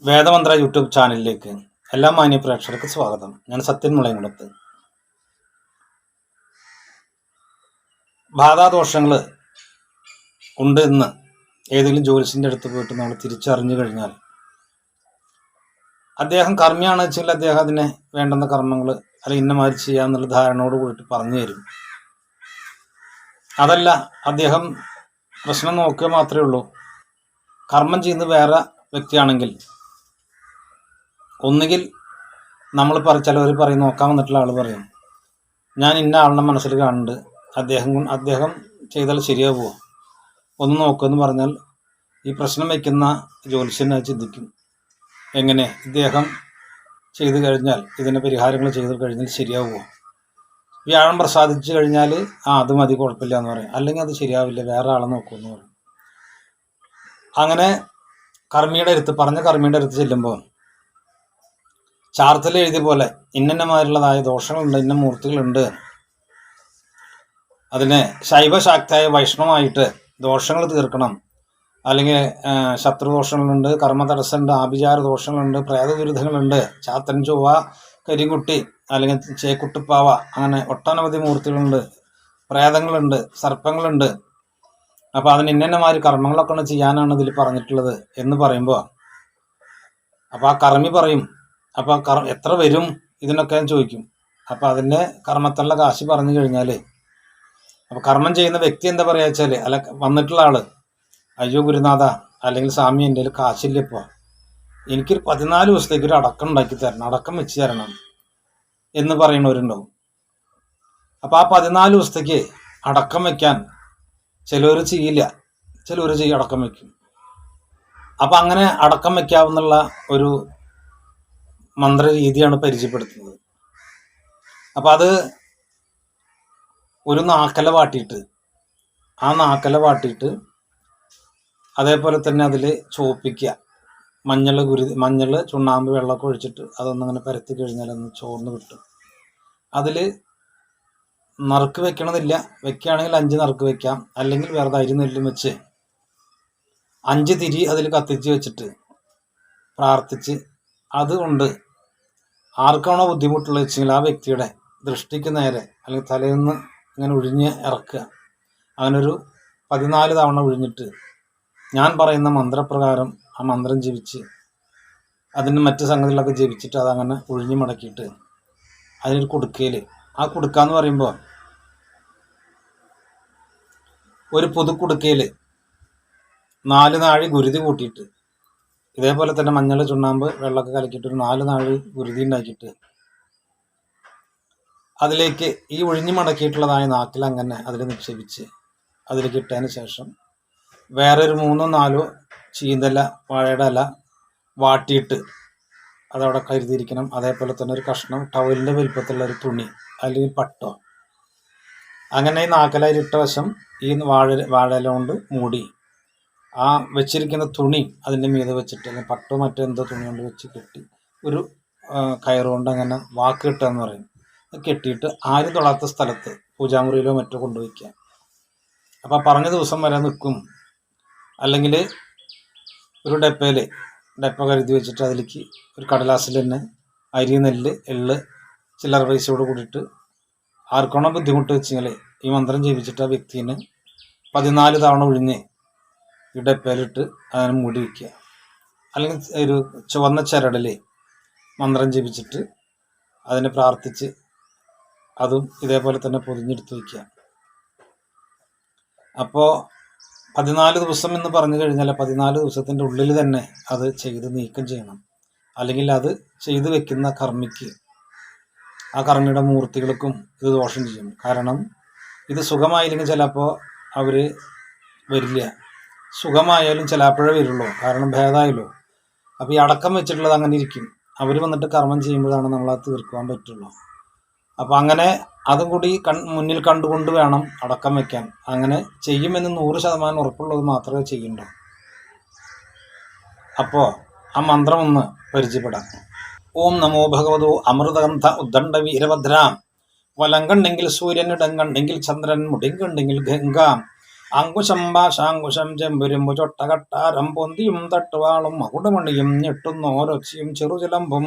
വേദമന്ത്ര YouTube ചാനലിലേക്ക് എല്ലാ മാന്യ പ്രേക്ഷകർക്ക് സ്വാഗതം. ഞാൻ സത്യൻ മുളയംകുളത്ത്. ബാധാദോഷങ്ങൾ ഉണ്ട് എന്ന് ഏതെങ്കിലും ജ്യോത്സ്യൻ്റെ അടുത്ത് പോയിട്ട് നമ്മൾ തിരിച്ചറിഞ്ഞു കഴിഞ്ഞാൽ അദ്ദേഹം കർമ്മിയാണെന്ന് വെച്ചാൽ അദ്ദേഹം അതിനെ വേണ്ടുന്ന കർമ്മങ്ങൾ അല്ലെങ്കിൽ ഇന്നമാതിരി ചെയ്യാമെന്നുള്ള ധാരണയോട് കൂടിയിട്ട് പറഞ്ഞു തരും. അതല്ല, അദ്ദേഹം പ്രശ്നം നോക്കുക മാത്രമേ ഉള്ളൂ, കർമ്മം ചെയ്യുന്നത് വേറെ വ്യക്തിയാണെങ്കിൽ ഒന്നുകിൽ നമ്മൾ ചിലവർ പറയും, നോക്കാൻ വന്നിട്ടുള്ള ആൾ പറയും, ഞാൻ ഇന്ന ആളുടെ മനസ്സിൽ കാണുന്നുണ്ട്, അദ്ദേഹം ചെയ്താൽ ശരിയാവുമോ, ഒന്ന് നോക്കുമെന്ന് പറഞ്ഞാൽ ഈ പ്രശ്നം വയ്ക്കുന്ന ജ്യോത്സ്യനെ ചിന്തിക്കും, എങ്ങനെ ഇദ്ദേഹം ചെയ്തു കഴിഞ്ഞാൽ ഇതിൻ്റെ പരിഹാരങ്ങൾ ചെയ്തു കഴിഞ്ഞാൽ ശരിയാവുമോ, വ്യാഴം പ്രസാദിച്ചു കഴിഞ്ഞാൽ അത് മതി, കുഴപ്പമില്ല എന്ന് പറയും, അല്ലെങ്കിൽ അത് ശരിയാവില്ല, വേറെ ആളെ നോക്കുമെന്ന് പറയും. അങ്ങനെ പറഞ്ഞ കർമ്മിയുടെ അടുത്ത് ചെല്ലുമ്പോൾ ചാർത്തിൽ എഴുതിയ പോലെ ഇന്നമാതിരിയുള്ളതായ ദോഷങ്ങളുണ്ട്, ഇന്ന മൂർത്തികളുണ്ട്, അതിനെ ശൈവശാക്തായ വൈഷ്ണവമായിട്ട് ദോഷങ്ങൾ തീർക്കണം, അല്ലെങ്കിൽ ശത്രുദോഷങ്ങളുണ്ട്, കർമ്മതടസ്സമുണ്ട്, ആഭിചാര ദോഷങ്ങളുണ്ട്, പ്രേതദുരിതങ്ങളുണ്ട്, ചാത്തൻ ചൊവ്വ, കരിങ്കുട്ടി അല്ലെങ്കിൽ ചേക്കുട്ടിപ്പാവ, അങ്ങനെ ഒട്ടനവധി മൂർത്തികളുണ്ട്, പ്രേതങ്ങളുണ്ട്, സർപ്പങ്ങളുണ്ട്. അപ്പോൾ അതിന് ഇന്നമാതിരി കർമ്മങ്ങളൊക്കെ ചെയ്യാനാണ് ഇതിൽ പറഞ്ഞിട്ടുള്ളത് എന്ന് പറയുമ്പോൾ അപ്പോൾ ആ കർമ്മി പറയും, അപ്പോൾ എത്ര വരും ഇതിനൊക്കെ ചോദിക്കും. അപ്പോൾ അതിൻ്റെ കർമ്മത്തിനുള്ള കാശ് പറഞ്ഞു കഴിഞ്ഞാൽ അപ്പോൾ കർമ്മം ചെയ്യുന്ന വ്യക്തി എന്താ പറയുക വെച്ചാൽ, അല്ല വന്നിട്ടുള്ള ആൾ, അയ്യോ ഗുരുനാഥ അല്ലെങ്കിൽ സ്വാമി എൻ്റെ കയ്യിൽ കാശില്ല, ഇപ്പോൾ എനിക്കൊരു 14 ദിവസത്തേക്ക് ഒരു അടക്കം ഉണ്ടാക്കി തരണം, അടക്കം വെച്ച് തരണം എന്ന് പറയുന്നവരുണ്ടാവും. അപ്പോൾ ആ 14 ദിവസത്തേക്ക് അടക്കം വയ്ക്കാൻ ചിലവർ ചെയ്യില്ല, ചിലവർ അടക്കം വയ്ക്കും. അപ്പം അങ്ങനെ അടക്കം വയ്ക്കാവുന്നുള്ള ഒരു മന്ത്രരീതിയാണ് പരിചയപ്പെടുത്തുന്നത്. അപ്പം അത് ഒരു നാക്കല വാട്ടിയിട്ട്, ആ നാക്കല വാട്ടിയിട്ട് അതേപോലെ തന്നെ അതിൽ ചോപ്പിക്കുക, മഞ്ഞൾ ചുണ്ണാമ്പ് വെള്ളമൊക്കെ ഒഴിച്ചിട്ട് അതൊന്നങ്ങനെ പരത്തി കഴിഞ്ഞാൽ ഒന്ന് ചോർന്ന് കിട്ടും. അതിൽ നറുക്ക് വെക്കണമെന്നില്ല, വെക്കുകയാണെങ്കിൽ 5 നറുക്ക് വെക്കാം, അല്ലെങ്കിൽ വെറുതെ അരി നെല്ലും വെച്ച് 5 തിരി അതിൽ കത്തിച്ച് വെച്ചിട്ട് പ്രാർത്ഥിച്ച് അതുകൊണ്ട് ആർക്കാണോ ബുദ്ധിമുട്ടുള്ളത് വെച്ചെങ്കിൽ ആ വ്യക്തിയുടെ ദൃഷ്ടിക്ക് നേരെ അല്ലെങ്കിൽ തലയിൽ നിന്ന് ഇങ്ങനെ ഒഴിഞ്ഞ് ഇറക്കുക. അങ്ങനൊരു 14 തവണ ഒഴിഞ്ഞിട്ട് ഞാൻ പറയുന്ന മന്ത്രപ്രകാരം ആ മന്ത്രം ജപിച്ച് അതിന് മറ്റ് സംഗതികളൊക്കെ ജപിച്ചിട്ട് അതങ്ങനെ ഒഴിഞ്ഞു മടക്കിയിട്ട് അതിനൊരു കുടുക്കയിൽ, ആ കുടുക്കാന്ന് പറയുമ്പോൾ ഒരു പുതുക്കുടുക്കയിൽ 4 നാഴി ഗുരുതി കൂട്ടിയിട്ട് ഇതേപോലെ തന്നെ മഞ്ഞൾ ചുണ്ണാമ്പ് വെള്ളമൊക്കെ കലക്കിയിട്ട് ഒരു 4 നാഴി ഗുരുതി ഉണ്ടാക്കിയിട്ട് അതിലേക്ക് ഈ ഒഴിഞ്ഞു മടക്കിയിട്ടുള്ളതായ നാക്കിൽ അങ്ങനെ അതിൽ നിക്ഷേപിച്ച് അതിലേക്ക് ഇട്ടതിന് ശേഷം വേറൊരു 3-4 ചീന്തല വാഴയുടെ ഇല വാട്ടിയിട്ട് അതവിടെ കരുതിയിരിക്കണം. അതേപോലെ തന്നെ ഒരു കഷ്ണം ടവലിൻ്റെ വലിപ്പത്തിലുള്ള ഒരു തുണി അല്ലെങ്കിൽ പട്ടോ, അങ്ങനെ ഈ നാക്കലയിലിട്ട വശം ഈ വാഴയില കൊണ്ട് മൂടി ആ വെച്ചിരിക്കുന്ന തുണി അതിൻ്റെ മീതെ വെച്ചിട്ട്, അല്ലെങ്കിൽ പട്ടോ മറ്റോ എന്തോ തുണി കൊണ്ട് വെച്ച് കെട്ടി ഒരു കയറുകൊണ്ട് അങ്ങനെ വാക്ക് കെട്ടുക എന്ന് പറയും, കെട്ടിയിട്ട് ആരും തൊടാത്ത സ്ഥലത്ത് പൂജാമുറിയിലോ മറ്റോ കൊണ്ടുവയ്ക്കുക. അപ്പോൾ പറഞ്ഞ ദിവസം വരെ നിൽക്കും. അല്ലെങ്കിൽ ഒരു ഡെപ്പ കരുതി വെച്ചിട്ട് അതിലേക്ക് ഒരു കടലാസിൽ തന്നെ അരി, നെല്ല്, എള്ള്, ചില്ലറ പൈസയോട് കൂടിയിട്ട് ആർക്കാണോ ബുദ്ധിമുട്ട് വെച്ചെങ്കിൽ ഈ മന്ത്രം ജപിച്ചിട്ട് ആ വ്യക്തിന് 14 തവണ ഒഴിഞ്ഞ് ഈ ഡപ്പയിലിട്ട് അതിനെ മൂടി വയ്ക്കുക. അല്ലെങ്കിൽ ഒരു ചുവന്ന ചരടിൽ മന്ത്രം ജപിച്ചിട്ട് അതിനെ പ്രാർത്ഥിച്ച് അതും ഇതേപോലെ തന്നെ പൊതിഞ്ഞെടുത്ത് വയ്ക്കുക. അപ്പോൾ 14 ദിവസം എന്ന് പറഞ്ഞു കഴിഞ്ഞാൽ 14 ദിവസത്തിൻ്റെ ഉള്ളിൽ തന്നെ അത് ചെയ്ത് നീക്കം ചെയ്യണം. അല്ലെങ്കിൽ അത് ചെയ്തു വെക്കുന്ന കർമ്മിക്ക്, ആ കർമ്മിയുടെ മൂർത്തികൾക്കും ഇത് ദോഷം ചെയ്യും. കാരണം ഇത് സുഖമായില്ലെങ്കിൽ ചിലപ്പോൾ അവർ വരില്ല, സുഖമായാലും ചിലപ്പോഴേ വരുള്ളൂ, കാരണം ഭേദമായല്ലോ. അപ്പോൾ ഈ അടക്കം വെച്ചിട്ടുള്ളത് അങ്ങനെ ഇരിക്കും, അവർ വന്നിട്ട് കർമ്മം ചെയ്യുമ്പോഴാണ് നമ്മളത് തീർക്കുവാൻ പറ്റുള്ളൂ. അപ്പോൾ അങ്ങനെ അതും കൂടി മുന്നിൽ കണ്ടുകൊണ്ട് വേണം അടക്കം വയ്ക്കാൻ. അങ്ങനെ ചെയ്യുമെന്ന് 100% ഉറപ്പുള്ളത് മാത്രമേ ചെയ്യണ്ടൂ. അപ്പോൾ ആ മന്ത്രം ഒന്ന് പരിചയപ്പെടാം. ഓം നമോ ഭഗവതോ അമൃതഗന്ധ ഉദ്ദണ്ഡ വീരഭദ്രാം, വലം കണ്ടെങ്കിൽ സൂര്യൻ, ഇടം കണ്ടെങ്കിൽ ചന്ദ്രൻ, മുടിയും കണ്ടെങ്കിൽ ഗംഗ, അങ്കുശംഭാഷാങ്കുശം ചെമ്പുരുമ്പു ചൊട്ടകട്ടാരം പൊന്തിയും തട്ടുവാളും മകുടുമണിയും ഞെട്ടുന്നോരൊച്ചയും ചെറുചിലമ്പും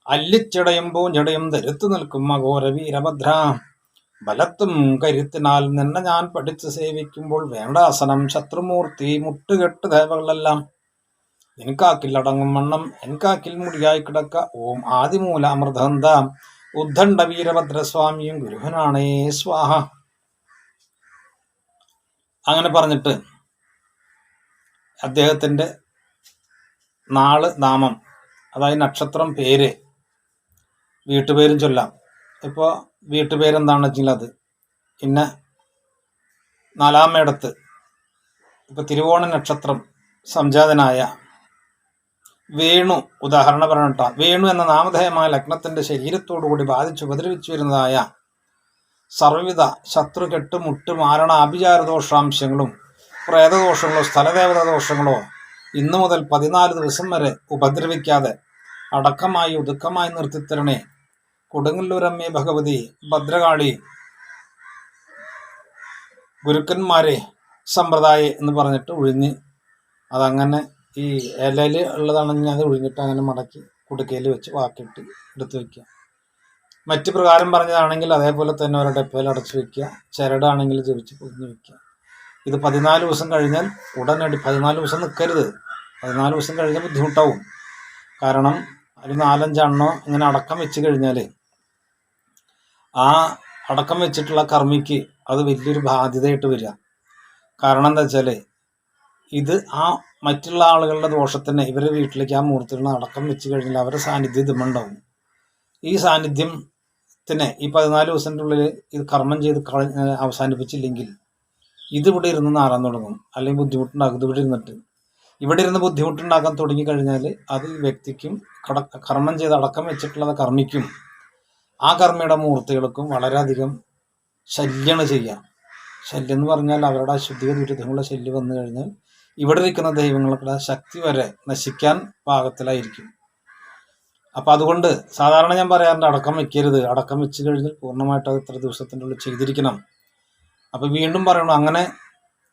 അല്ലിച്ചടയും പൂഞ്ചടയും ധരുത്തു നിൽക്കും അഘോര വീരഭദ്ര. ബലത്തും കരുത്തിനാൽ നിന്നെ ഞാൻ പഠിച്ച് സേവിക്കുമ്പോൾ വേണ്ടാസനം ശത്രുമൂർത്തി മുട്ടുകെട്ട് ദേവകളെല്ലാം എനിക്കാക്കിൽ അടങ്ങും വണ്ണം എനിക്കാക്കിൽ മുടിയായി കിടക്ക. ഓം ആദിമൂല അമൃതന്ത ഉദ്ദണ്ഡ വീരഭദ്രസ്വാമിയും ഗുരുവനാണേ സ്വാഹ. അങ്ങനെ പറഞ്ഞിട്ട് അദ്ദേഹത്തിൻ്റെ നാള് നാമം, അതായത് നക്ഷത്രം, പേര്, വീട്ടുപേരും ചൊല്ലാം. ഇപ്പോൾ വീട്ടുപേരെന്താണെന്ന് വെച്ചാൽ അത് ഇന്ന 4-ാം മേടത്ത് ഇപ്പോൾ തിരുവോണ നക്ഷത്രം സംജാതനായ വേണു, ഉദാഹരണം പറഞ്ഞിട്ട വേണു എന്ന നാമധേയമായ ലഗ്നത്തിൻ്റെ ശരീരത്തോടുകൂടി ബാധിച്ച് ഉപദ്രവിച്ചു വരുന്നതായ സർവ്വവിധ ശത്രുകെട്ട്, മുട്ട്, മാരണ, ആഭിചാര ദോഷാംശങ്ങളും പ്രേതദോഷങ്ങളോ സ്ഥലദേവത ദോഷങ്ങളോ ഇന്നു മുതൽ 14 ദിവസം വരെ ഉപദ്രവിക്കാതെ അടക്കമായി ഒതുക്കമായി നിർത്തിത്തരണേ കൊടുങ്ങല്ലൂരമ്മേ ഭഗവതി, ഭദ്രകാളി, ഗുരുക്കന്മാരെ, സമ്പ്രദായം എന്ന് പറഞ്ഞിട്ട് ഒഴിഞ്ഞ് അതങ്ങനെ ഈ ഇലയിൽ ഉള്ളതാണെങ്കിൽ അത് ഒഴിഞ്ഞിട്ട് അങ്ങനെ മടക്കി കുടുക്കയിൽ വെച്ച് വാക്കിയിട്ട് എടുത്ത് വയ്ക്കുക. മറ്റ് പ്രകാരം പറഞ്ഞതാണെങ്കിൽ അതേപോലെ തന്നെ ഒരു ഡപ്പയിൽ അടച്ചു വയ്ക്കുക. ചരടാണെങ്കിൽ ജപിച്ച് പൊതിഞ്ഞ് വയ്ക്കുക. ഇത് 14 ദിവസം കഴിഞ്ഞാൽ ഉടനടി 14 ദിവസം നിൽക്കരുത്. 14 ദിവസം കഴിഞ്ഞാൽ ബുദ്ധിമുട്ടാവും. കാരണം ഒരു 4-5 എണ്ണം ഇങ്ങനെ അടക്കം വെച്ച് കഴിഞ്ഞാൽ ആ അടക്കം വെച്ചിട്ടുള്ള കർമ്മിക്ക് അത് വലിയൊരു ബാധ്യതയായിട്ട് വരിക. കാരണം എന്താ വെച്ചാൽ ഇത് ആ മറ്റുള്ള ആളുകളുടെ ദോഷത്തിന് ഇവരുടെ വീട്ടിലേക്ക് ആ മൂർത്തികളെ അടക്കം വെച്ച് കഴിഞ്ഞാൽ അവരുടെ സാന്നിധ്യം ഇതുമുണ്ടാവും. ഈ സാന്നിധ്യത്തിന് ഈ 14 ദിവസത്തിൻ്റെ ഉള്ളിൽ ഇത് കർമ്മം ചെയ്ത് അവസാനിപ്പിച്ചില്ലെങ്കിൽ ഇതിവിടെ ഇരുന്ന് നാറാൻ തുടങ്ങും, അല്ലെങ്കിൽ ബുദ്ധിമുട്ടുണ്ടാകും. ഇവിടെ ഇരുന്ന് ബുദ്ധിമുട്ടുണ്ടാക്കാൻ തുടങ്ങിക്കഴിഞ്ഞാൽ അത് ഈ വ്യക്തിക്കും കർമ്മം ചെയ്ത് അടക്കം വെച്ചിട്ടുള്ളത് കർമ്മിക്കും ആ കർമ്മിയുടെ മൂർത്തികൾക്കും വളരെയധികം ശല്യമാണ് ചെയ്യുക. ശല്യം എന്ന് പറഞ്ഞാൽ അവരുടെ അശുദ്ധിക ദുരിതങ്ങളുടെ ശല്യം വന്നു കഴിഞ്ഞാൽ ഇവിടെ ഇരിക്കുന്ന ദൈവങ്ങളുടെ ശക്തി വരെ നശിക്കാൻ പാകത്തിലായിരിക്കും. അപ്പം അതുകൊണ്ട് സാധാരണ ഞാൻ പറയാറുണ്ട്, അടക്കം വെക്കരുത്. അടക്കം വെച്ച് കഴിഞ്ഞാൽ പൂർണ്ണമായിട്ട് അത് ഇത്ര ദിവസത്തിൻ്റെ ഉള്ളിൽ ചെയ്തിരിക്കണം. അപ്പം വീണ്ടും പറയണം, അങ്ങനെ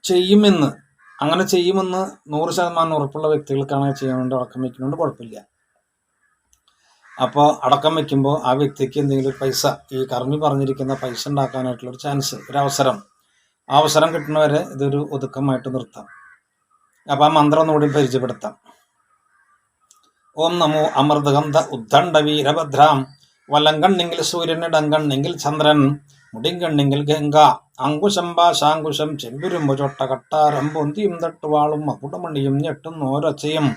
ചെയ്യുമെന്ന് 100% ഉറപ്പുള്ള വ്യക്തികൾക്കാണ് ചെയ്യാൻ വേണ്ടി അടക്കം വയ്ക്കുന്നതുകൊണ്ട് കുഴപ്പമില്ല. അപ്പോൾ അടക്കം വയ്ക്കുമ്പോൾ ആ വ്യക്തിക്ക് എന്തെങ്കിലും പൈസ, ഈ കർമ്മി പറഞ്ഞിരിക്കുന്ന പൈസ ഉണ്ടാക്കാനായിട്ടുള്ളൊരു ചാൻസ്, ഒരു അവസരം കിട്ടുന്നവരെ ഇതൊരു ഒതുക്കമായിട്ട് നിർത്താം. അപ്പം ആ മന്ത്രം ഒന്നുകൂടി പരിചയപ്പെടുത്താം. ഓം നമോ അമൃതഗന്ധ ഉദ്ദണ്ഡ വീരഭദ്രാം. വലങ്കണ്ണെങ്കിൽ സൂര്യൻ, ഇടങ്കണ്ണെങ്കിൽ ചന്ദ്രൻ, മുടിങ്കണ്ണെങ്കിൽ ഗംഗ, അങ്കുശംഭാഷാങ്കുശം ചെമ്പുരുമ്പു ചൊട്ടകട്ടാരം പൊന്തിയും തട്ടുവാളും മകുടമണിയും ഞെട്ടുന്നോരൊച്ചയും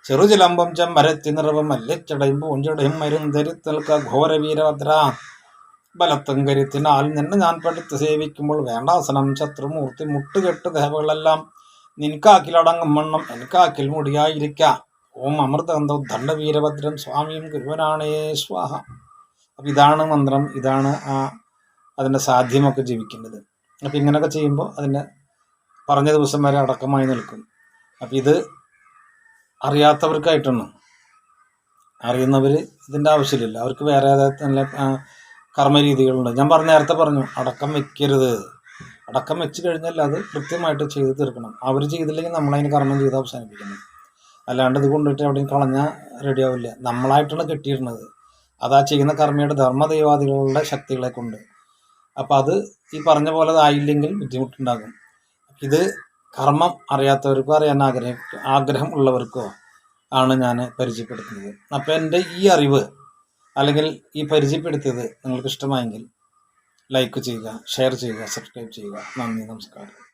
ചെറുചിലമ്പും ചെമ്പരത്തി നിറവും അല്ലിച്ചടയും പൂഞ്ചടയും മരുന്തരുത്തൽക്ക ഘോര വീരഭദ്ര. ബലത്തും കരുത്തിനാൽ നിന്നെ ഞാൻ പഠിത്ത് സേവിക്കുമ്പോൾ വേണ്ടാസനം ശത്രുമൂർത്തി മുട്ടുകെട്ട് ദേവകളെല്ലാം നിനക്കാക്കിലടങ്ങും വണ്ണം എനിക്കാക്കിൽ മുടിയായിരിക്ക. ഓം അമൃതഗന്ധ ഉദ്ദണ്ഡ വീരഭദ്രൻ സ്വാമിയും ഗുരുവനാണേ സ്വാഹ. അപ്പം ഇതാണ് മന്ത്രം, ഇതാണ് അതിൻ്റെ സാധ്യമൊക്കെ ജീവിക്കേണ്ടത്. അപ്പം ഇങ്ങനെയൊക്കെ ചെയ്യുമ്പോൾ അതിൻ്റെ പറഞ്ഞ ദിവസം വരെ അടക്കമായി നിൽക്കും. അപ്പം ഇത് അറിയാത്തവർക്കായിട്ടാണ്. അറിയുന്നവർ ഇതിൻ്റെ ആവശ്യമില്ല. അവർക്ക് വേറെ നല്ല കർമ്മരീതികളുണ്ട്. ഞാൻ നേരത്തെ പറഞ്ഞു, അടക്കം വെക്കരുത്. അടക്കം വെച്ച് കഴിഞ്ഞാൽ അത് കൃത്യമായിട്ട് ചെയ്ത് തീർക്കണം. അവർ ചെയ്തില്ലെങ്കിൽ നമ്മളതിന് കർമ്മം ചെയ്ത് അവസാനിപ്പിക്കണം. അല്ലാണ്ട് ഇത് കൊണ്ടിട്ട് എവിടെയും കളഞ്ഞാൽ റെഡിയാവില്ല. നമ്മളായിട്ടാണ് കെട്ടിയിരുന്നത്. അതാ ചെയ്യുന്ന കർമ്മയുടെ ധർമ്മദൈവാദികളുടെ ശക്തികളെ കൊണ്ട്. അപ്പം അത് ഈ പറഞ്ഞ പോലെ ആയില്ലെങ്കിൽ ബുദ്ധിമുട്ടുണ്ടാകും. ഇത് കർമ്മം അറിയാത്തവർക്കോ അറിയാൻ ആഗ്രഹം ഉള്ളവർക്കോ ആണ് ഞാൻ പരിചയപ്പെടുത്തുന്നത്. അപ്പോൾ എൻ്റെ ഈ അറിവ് അല്ലെങ്കിൽ ഈ പരിചയപ്പെടുത്തിയത് നിങ്ങൾക്ക് ഇഷ്ടമായെങ്കിൽ ലൈക്ക് ചെയ്യുക, ഷെയർ ചെയ്യുക, സബ്സ്ക്രൈബ് ചെയ്യുക. നന്ദി, നമസ്കാരം.